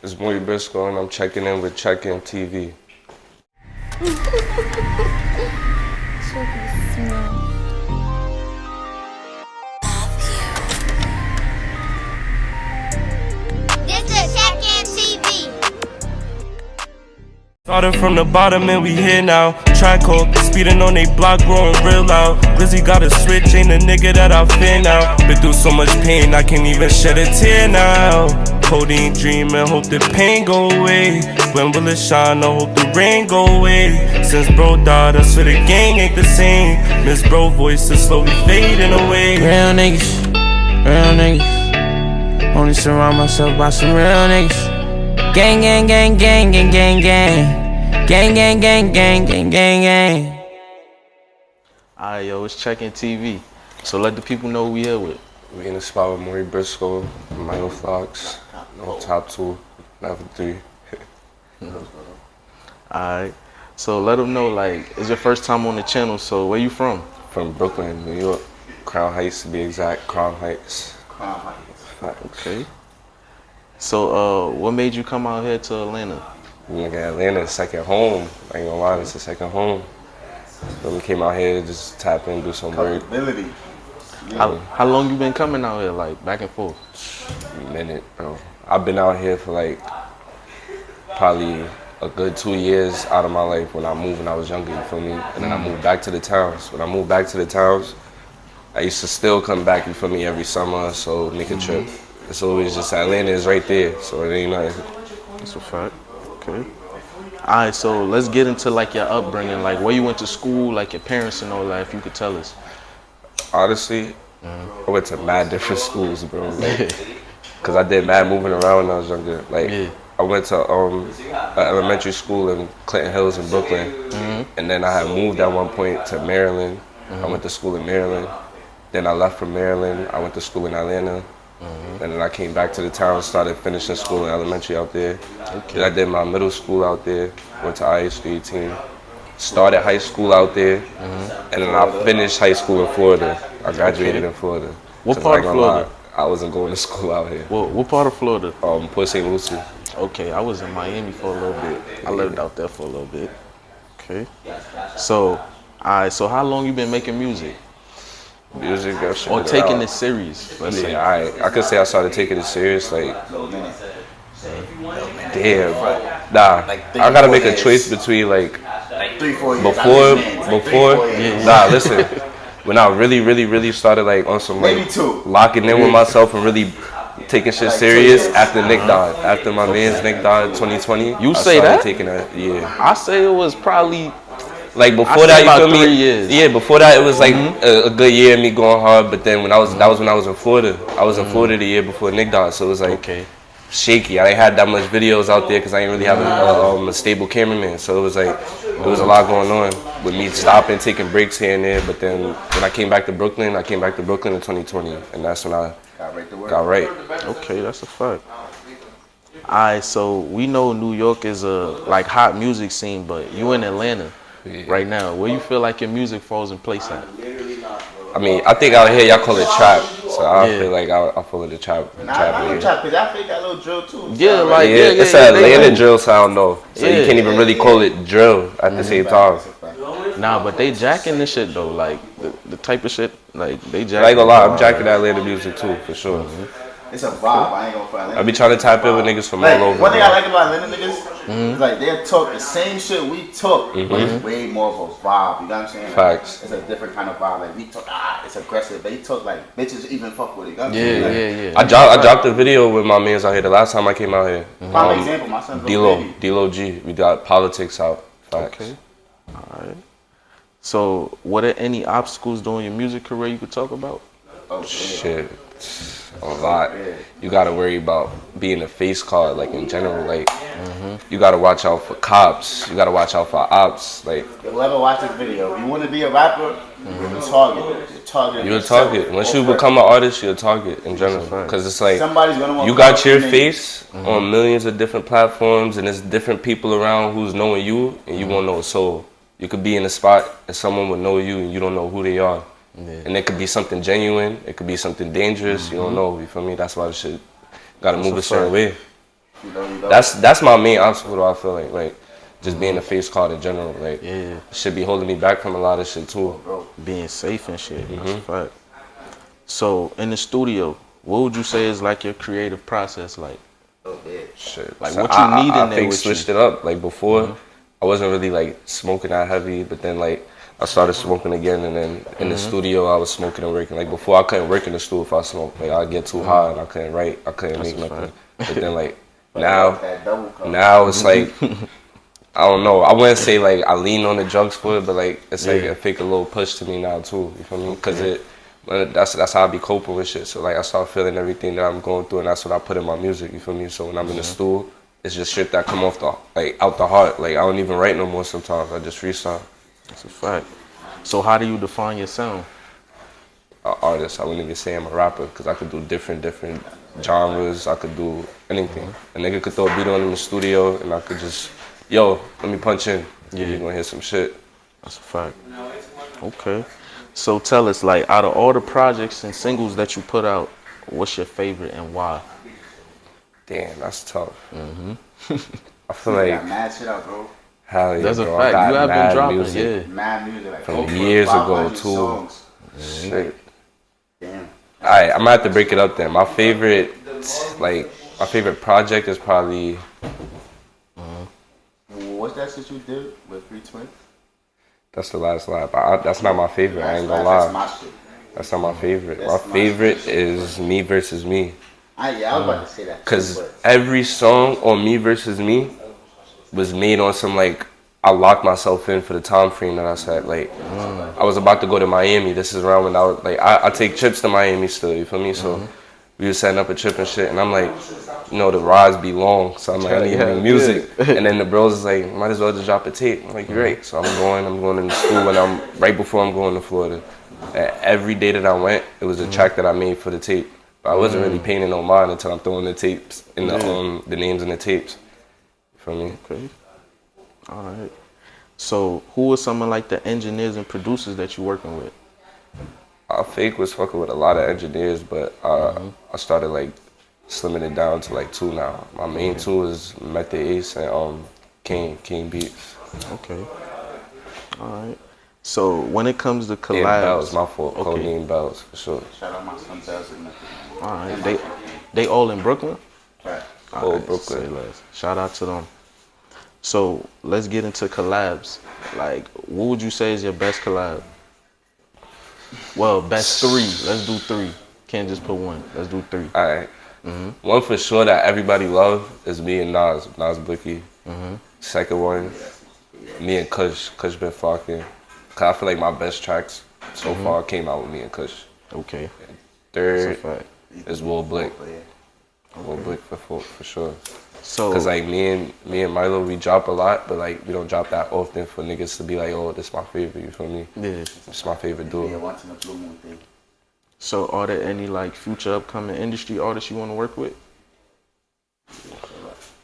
It's Maury Briscoe, and I'm checking in with Check-In TV. Started from the bottom and we here now. Track hook, speeding on they block, growing real loud. Glizzy got a switch, ain't a nigga that I fear now. Been through so much pain, I can't even shed a tear now. Codeine dreaming, hope the pain go away. When will it shine? I hope the rain go away. Since bro died, I swear the gang ain't the same. Miss bro voice is slowly fading away. Real niggas, real niggas. Only surround myself by some real niggas. Gang, gang, gang, gang, gang, gang, gang. Gang, gang, gang, gang, gang, gang, gang. Alright, yo, it's Check-In TV. So let the people know who we here with. We in the spot with Maury Briscoe, Michael Fox, no top 2, level 3. Alright, so let them know, like, it's your first time on the channel, so where you from? From Brooklyn, New York. Crown Heights to be exact, Crown Heights. Crown Heights. Okay. So, what made you come out here to Atlanta? Atlanta, second home. I ain't gonna lie, it's a second home. So we came out here, just tap in, do some work. How long you been coming out here, like, back and forth? A minute, bro. I've been out here for like probably a good 2 years out of my life when I moved when I was younger, you feel me? And then I moved back to the towns. When I moved back to the towns, I used to still come back, you feel me, every summer, so make a trip. It's always just Atlanta is right there, so it ain't nothing. That's a fact. Okay. Alright, so let's get into like your upbringing, like where you went to school, like your parents and all that, if you could tell us. Honestly, I went to mad different schools, bro. Like, Cause I did mad moving around when I was younger. Like I went to elementary school in Clinton Hills in Brooklyn, and then I had moved at one point to Maryland. I went to school in Maryland. Then I left from Maryland. I went to school in Atlanta. And then I came back to the town, started finishing school in elementary out there. Then I did my middle school out there, went to IH 18. Started high school out there, and then I finished high school in Florida. I graduated in Florida. What part of Florida? I wasn't going to school out here. What part of Florida? Port St. Lucie. Okay, I was in Miami for a little bit. I lived out there for a little bit. Okay. So, alright, so how long you been making music? Music, or taking it serious? Let's say. I could say I started taking it serious like, damn, nah. I gotta make a choice between like, before, nah, listen. When I really started like on some like locking in with myself and really taking shit serious after Nick died, after my man's Nick died in 2020. You say that? Taking that, yeah. I say it was probably. Like before that, you feel me? 3 years. Yeah, before that it was like a good year of me going hard. But then when that was when I was in Florida. I was in Florida the year before Nick died, so it was like shaky. I ain't had that much videos out there because I didn't really have a stable cameraman. So it was like there was a lot going on with me stopping, taking breaks here and there. But then when I came back to Brooklyn, in 2020, and that's when I got right. Okay, that's a fact. Alright, so we know New York is a like hot music scene, but you in Atlanta. Right now, where you feel like your music falls in place at? I mean, I think out here y'all call it trap, so I feel like I follow the trap. I trap because I think that little drill too. Yeah, like it's an Atlanta drill sound though, so you can't even really call it drill at the same time. Nah, but they jacking this shit though, like the type of shit, like they jacking. I ain't gonna lie, I'm jacking that Atlanta music too, for sure. It's a vibe. I ain't gonna find it. I be trying to tap in with niggas from all over. One thing I like about Atlanta niggas is like they'll talk the same shit we talk, but it's way more of a vibe. You know what I'm saying? Like, Facts. It's a different kind of vibe. Like we talk, it's aggressive. They talk like bitches even fuck with it. You know what I'm Yeah, saying? yeah. I dropped a video with my mans out here the last time I came out here. Prime example, my son's D-Lo G. We got politics out. Facts. Okay. Alright. So, what are any obstacles during your music career you could talk about? Oh shit. A lot. You gotta worry about being a face card, like in general. Like, you gotta watch out for cops. You gotta watch out for ops. Like, whoever watch this video, if you want to be a rapper, you're a target. You're a target. Once you become an artist, you're a target in general. Because it's like somebody's gonna want you got your face on millions of different platforms, and there's different people around who's knowing you, and you won't know a soul. You could be in a spot and someone would know you, and you don't know who they are. And it could be something genuine, it could be something dangerous, you don't know, you feel me? That's why the shit gotta move a certain way. That's my main obstacle though, I feel like just being a face card in general, like should be holding me back from a lot of shit too. Being safe and shit. That's a fact. So in the studio, what would you say is like your creative process like? Shit. Like So what you need in I there think with switched you? it up. Like before, I wasn't really like smoking that heavy, but then like I started smoking again, and then in the studio I was smoking and working. Like before, I couldn't work in the studio if I smoked. Like I'd get too high and I couldn't write. I couldn't make nothing. But then like now it's like I don't know. I wouldn't say like I lean on the drugs for it, but like it's like it take a little push to me now too. You feel me? Because that's how I be coping with shit. So like I start feeling everything that I'm going through, and that's what I put in my music. You feel me? So when I'm in the studio, it's just shit that come off out the heart. Like I don't even write no more sometimes. I just freestyle. That's a fact. So how do you define your sound? An artist. I wouldn't even say I'm a rapper because I could do different genres. I could do anything. A nigga could throw a beat on in the studio, and I could just let me punch in. Yeah, you're gonna hear some shit. That's a fact. Okay. So tell us, like, out of all the projects and singles that you put out, what's your favorite and why? Damn, that's tough. I feel like got mad shit out, bro. Hell yeah, That's a bro. fact. I got You have been dropping, music Mad music, like from over years ago 500 too. songs. Shit. Damn. Alright, I'm gonna have to break it up then. My favorite project is probably. What's that shit you did with Free Twin? That's the last lap. That's not my favorite. I ain't gonna That's lie. my shit. That's not my favorite. That's My my favorite shit. is Me Versus Me. I was about to say that. Cause too, but every song on Me Versus Me was made on some like I locked myself in for the time frame that I said. Like I was about to go to Miami. This is around when I was like I take trips to Miami still. You feel me? So we was setting up a trip and shit, and I'm like, the rides be long, so I'm like, I need to do music. And then the bros is like, might as well just drop a tape. I'm like, you're right. So I'm going in the school, and I'm right before I'm going to Florida. And every day that I went, it was a track that I made for the tape. But I wasn't really paying no mind until I'm throwing the tapes in the names in the tapes. You feel me? Okay. All right. So who are some of like the engineers and producers that you're working with? Fake was fucking with a lot of engineers, but I started like slimming it down to like 2 now. My main 2 is Method Ace and King Beats. Okay. All right. So when it comes to And collabs, Bells, my fault. Okay. Codename Bells, for sure. shout out my son Bells and Method. all right, they all in Brooklyn. Right. All Oh, Brooklyn. say less. Shout out to them. So let's get into collabs. Like, what would you say is your best collab? Well, best 3. Let's do 3. Can't just put 1. Let's do 3. Alright. One for sure that everybody love is me and Nas Blicky. Second one, me and Kush been fucking. Cause I feel like my best tracks so far came out with me and Kush. Okay. Third That's a fact. is Will Blick. Will Blick for sure. So, Cause like me and Milo, we drop a lot, but like we don't drop that often for niggas to be like, oh, this my favorite. You feel me? yeah. It's my favorite Yeah, duo. once in a blue moon thing. So, are there any like future upcoming industry artists you want to work with?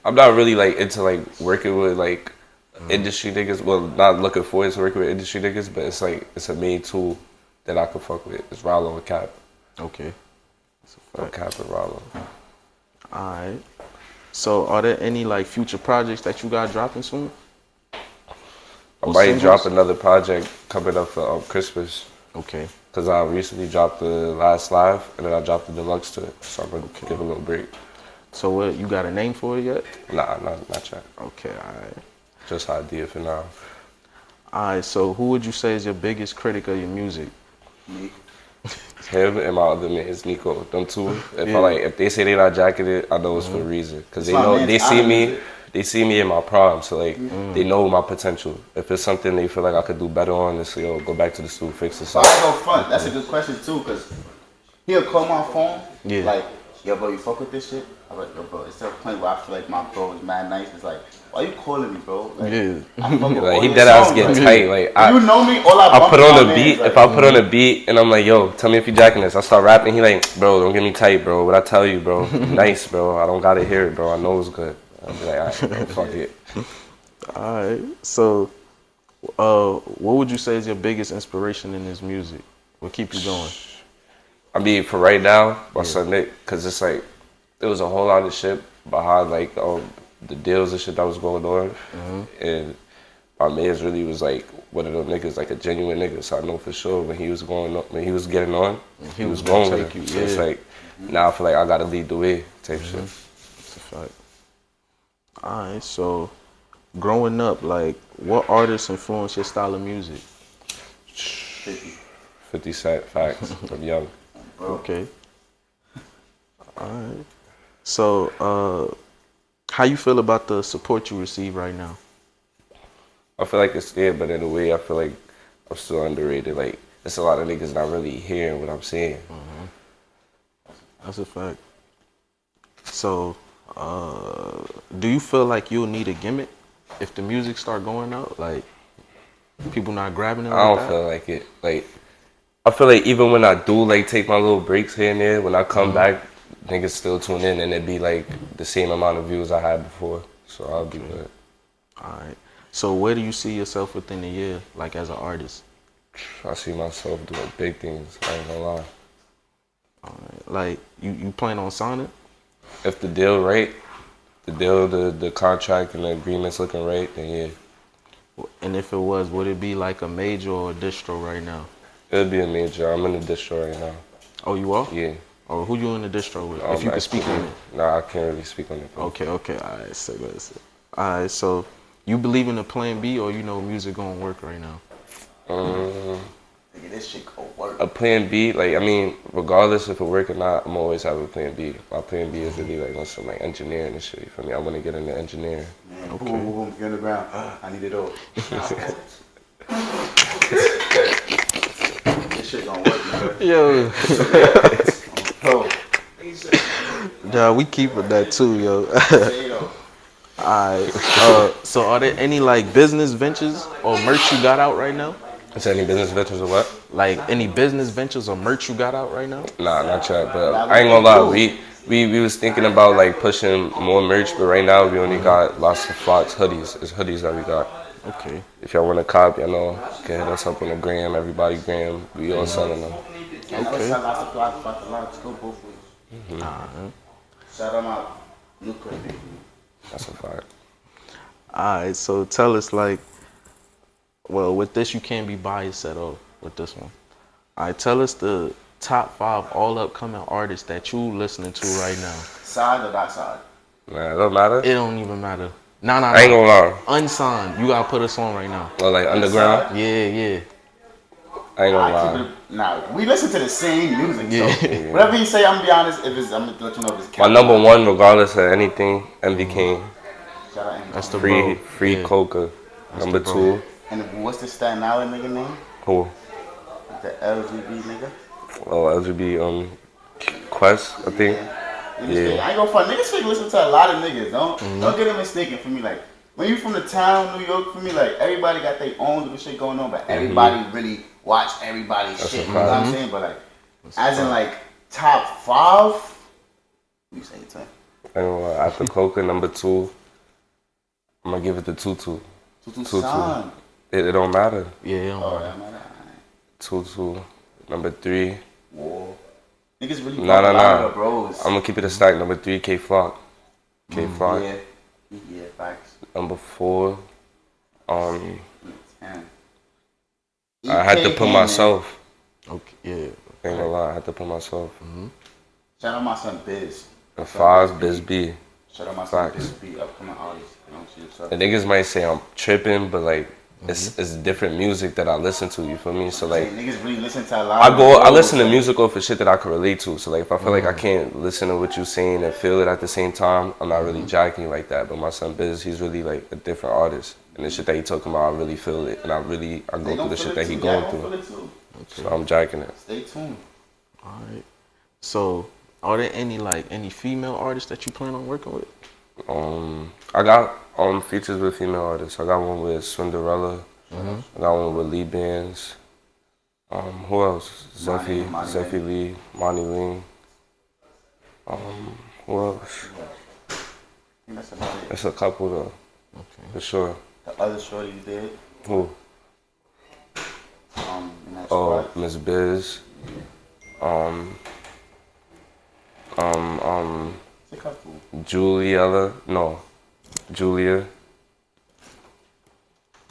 I'm not really like into like working with like industry niggas. Well, not looking forward to working with industry niggas, but it's like it's a main tool that I could fuck with. It's Rollo and Cap. Okay. That's a Or fact. Cap and Rollo. All right. So, are there any like future projects that you got dropping soon? I Or might singles? drop another project coming up for Christmas. Okay. Cause I recently dropped the last live and then I dropped the deluxe to it. So I'm gonna give a little break. So, what you got a name for it yet? Nah, not yet. Okay. All right. Just idea for now. All right. So, who would you say is your biggest critic of your music? Me. Him and my other man is Nico. Them two. If they say they not jacking it, I know it's for a reason. Cause they my know man's they see island, me. is it? They see me in my prime, so like they know my potential. If it's something they feel like I could do better on, it's go back to the studio, fix this So up. I go front. That's a good question too, cause he'll call my phone. Yeah. Like, yo, bro, you fuck with this shit? I'm like, yo, bro. It's to a point where I feel like my bro is mad nice. It's like, why you calling me, bro? Like, Yeah. I fuck with Like all he your dead ass songs, get like, tight. Like you know me, all I I bump put is on my a mans, beat. like, If I put on a beat and I'm like, yo, tell me if you jacking this. I start rapping. He like, bro, don't get me tight, bro. What I tell you, bro. Nice, bro. I don't gotta hear it, bro. I know it's good. I'll be like, alright, bro, fuck it. All right. So, what would you say is your biggest inspiration in this music? What keep you going? I mean, for right now, my son Nick, cause it's like there was a whole lot of shit behind like the deals and shit that was going on, and my man's really was like one of them niggas, like a genuine nigga. So I know for sure when he was getting on, he was going with it. So it's like now I feel like I gotta lead the way type shit. That's a fact. Alright, so growing up, like what artists influenced your style of music? 50 Cent, facts. I'm young. Okay. Alright. So how you feel about the support you receive right now? I feel like it's there, but in a way, I feel like I'm still underrated. Like, there's a lot of niggas not really hearing what I'm saying. That's a fact. So, do you feel like you'll need a gimmick if the music start going out? Like, people not grabbing it like I don't that? feel like it. Like, I feel like even when I do, like, take my little breaks here and there, when I come back, niggas still tune in and it be, like, the same amount of views I had before. So I'll be good. Alright. So where do you see yourself within a year, like as an artist? I see myself doing big things. I ain't gonna lie. Alright. Like you plan on signing? If the deal right, the contract and the agreement's looking right, then yeah. And if it was, would it be like a major or a distro right now? It'll be a major. I'm in the distro right now. Oh, you are? Yeah. Or who you in the distro with? If you can speak on it. Nah, I can't really speak on it. Bro. Okay. Alright, so let's see. Alright, so you believe in a plan B or you know music gonna work right now? Nigga, this shit gonna work. A plan B, like I mean, regardless if it work or not, I'm always have a plan B. My plan B is really like on some like engineering and shit. You feel me? I want to get into engineering. Man, okay. Boom, you're on the ground. I need it all. This shit gonna work, man. Yo. Bro, Nah, we keeping that too, yo. Alright. So are there any like business ventures or merch you got out right now? Is there any business ventures or what? Like any business ventures or merch you got out right now? Nah, not yet. But I ain't gonna lie, we was thinking about like pushing more merch, but right now we only got lots of flocks hoodies. It's hoodies that we got. Okay. If y'all want a copy, I know you can hit us up on the gram. Everybody gram. We all selling them. okay. Lots of flocks, let's go both ways. Shout them out. Look at me. That's a fact. Alright, so tell us like, well, with this you can't be biased at all with this one. Alright, tell us the top 5 all upcoming artists that you listening to right now. Side or that side? Nah, it don't matter. It don't even matter. Nah. I ain't gonna lie. Unsigned. You gotta put us on right now. Or like underground. Yeah. I ain't gonna lie. Nah, we listen to the same music. Yeah. So whatever you say, I'm gonna be honest. I'm gonna let you know if it's My number one, regardless of anything, MV King. Shout out MV. That's the bro. Free Yeah. Coca. That's Number the bro. 2. And what's the Staten Island nigga name? Who? The LGB nigga? Oh, LGB Quest, I think. Yeah. I ain't gonna front. Niggas fake listen to a lot of niggas. Don't get it mistaken for me. Like, when you from the town, New York, for me, like, everybody got their own little shit going on, but everybody really watch everybody's shit. You know what I'm saying? But, like, as in, like, top 5, what you say, Tim? I ain't gonna lie. After Coca, number 2, I'm gonna give it to Tutu. Tutu San. It don't matter. Yeah. Oh, that matter. Tutu. Number 3. Whoa. Niggas really Nah. bros. I'm gonna keep it a stack. Number 3, K Flock. K Flock. Yeah, facts. Number 4, Damn. I had to put myself. Okay. Yeah. Ain't gonna lie, I had to put myself. Shout out my son Biz. The 5, Biz B. Shout out my son Facts. Biz B, upcoming artist. You know, see what's up. The niggas might say I'm tripping, but like it's different music that I listen to. You feel me? So like Niggas really listen to a lot. I listen to music off of shit that I can relate to. So like if I feel like I can't listen to what you're saying and feel it at the same time, I'm not really jacking like that. But my son Biz, he's really like a different artist. And the shit that he talking about, I really feel it. And I go through the shit that he going through. So I'm jacking it. Stay tuned. Alright. So are there any female artists that you plan on working with? I got features with female artists. I got one with Swinderella. I got one with Lee Bands. Who else? Zephy Lee, Monty Ling. Who else? That's about it. It's a couple though. Okay. For sure. The other shorty you did. Who? In that Oh, spot. Miss Biz. It's a couple. Julia.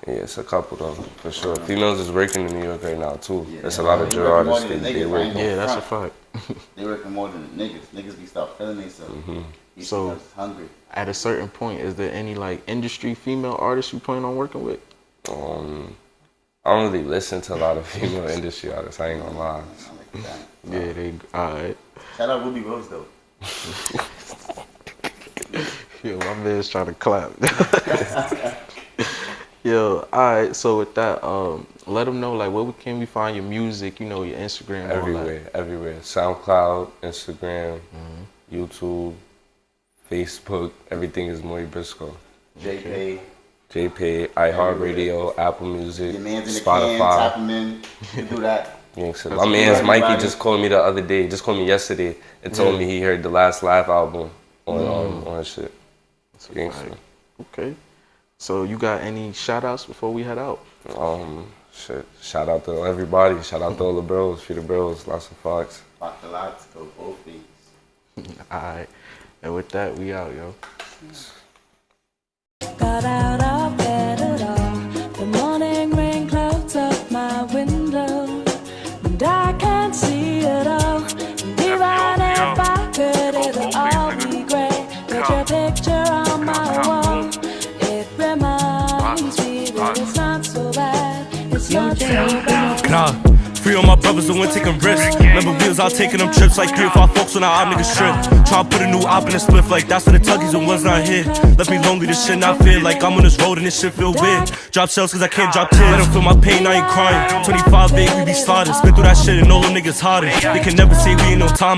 Yeah, it's a couple though, for sure. Females is working in New York right now too. Yeah, There's a lot of drill artists. They work. Yeah, that's a fact. They working more than the niggas. Niggas be start feeling themselves. So, hungry. At a certain point, is there any like industry female artists you plan on working with? I don't really listen to a lot of female industry artists. I ain't gonna lie. Yeah, they alright. Shout out Ruby Rose though. Yo, my man's trying to clap. Yo, alright. So with that, let them know like where can we find your music? You know, your Instagram. Everywhere. SoundCloud, Instagram, YouTube, Facebook. Everything is Maury Briscoe. JPay, iHeartRadio, Apple Music, your man's in the Spotify. can, tap him in. You do that. My man's Mikey just called me the other day. Just called me yesterday and told me he heard the last Live album on his shit. Gangsta. Okay. So you got any shout outs before we head out? Shout out to everybody. Shout out to all the bros, Free the Bros, lots of Fox. Fuck the lots, go both feet. Alright. And with that, we out, yo. Got out of bed at all. The morning rain clouds up my window, and I can't see it all. And even if I could, it'll all be great. Put your picture on my wall. It reminds me that it's not so bad. It's not so bad. Nah, free on my brothers that went taking risks. Remember we was out taking them trips like 3 or 5 folks on our niggas strip. Tryna put a new op in a spliff like that's for the tuggies and ones not here. Left me lonely, this shit not fair. Like I'm on this road and this shit feel weird. Drop shells cause I can't drop tears. Let them feel my pain, I ain't crying. 25 big, we be slaughtered. Spit through that shit and all them niggas harder. They can never say we ain't no time.